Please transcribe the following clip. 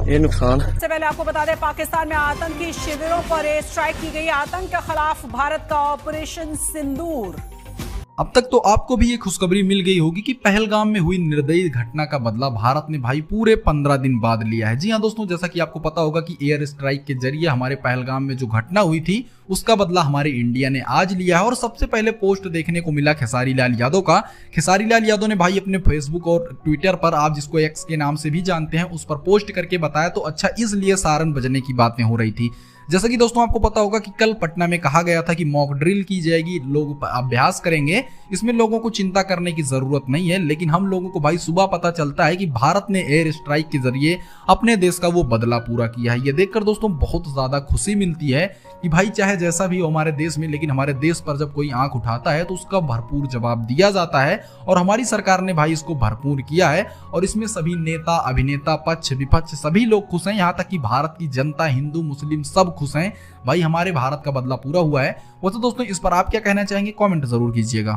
ये नुकसान। सबसे पहले आपको बता दें, पाकिस्तान में आतंकी शिविरों पर एयर स्ट्राइक की गई। आतंक के खिलाफ भारत का ऑपरेशन सिंदूर। अब तक तो आपको भी ये खुशखबरी मिल गई होगी कि पहलगाम में हुई निर्दयी घटना का बदला भारत ने भाई पूरे 15 दिन बाद लिया है। जी हाँ दोस्तों, जैसा कि आपको पता होगा कि एयर स्ट्राइक के जरिए हमारे पहलगाम में जो घटना हुई थी उसका बदला हमारे इंडिया ने आज लिया है। और सबसे पहले पोस्ट देखने को मिला खेसारी लाल यादव का। खेसारी लाल यादव ने भाई अपने फेसबुक और ट्विटर पर, आप जिसको एक्स के नाम से भी जानते हैं, उस पर पोस्ट करके बताया तो अच्छा इसलिए सायरन बजने की बातें हो रही थी। जैसा कि दोस्तों आपको पता होगा कि कल पटना में कहा गया था कि मॉक ड्रिल की जाएगी, लोग अभ्यास करेंगे, इसमें लोगों को चिंता करने की जरूरत नहीं है। लेकिन हम लोगों को भाई सुबह पता चलता है कि भारत ने एयर स्ट्राइक के जरिए अपने देश का वो बदला पूरा किया है। ये देखकर दोस्तों बहुत ज्यादा खुशी मिलती है कि भाई चाहे जैसा भी हो हमारे देश में, लेकिन हमारे देश पर जब कोई आंख उठाता है तो उसका भरपूर जवाब दिया जाता है। और हमारी सरकार ने भाई इसको भरपूर किया है और इसमें सभी नेता, अभिनेता, पक्ष विपक्ष सभी लोग खुश हैं। यहाँ तक कि भारत की जनता, हिंदू मुस्लिम सब खुश हैं। भाई हमारे भारत का बदला पूरा हुआ है। वैसे दोस्तों इस पर आप क्या कहना चाहेंगे, कमेंट जरूर कीजिएगा।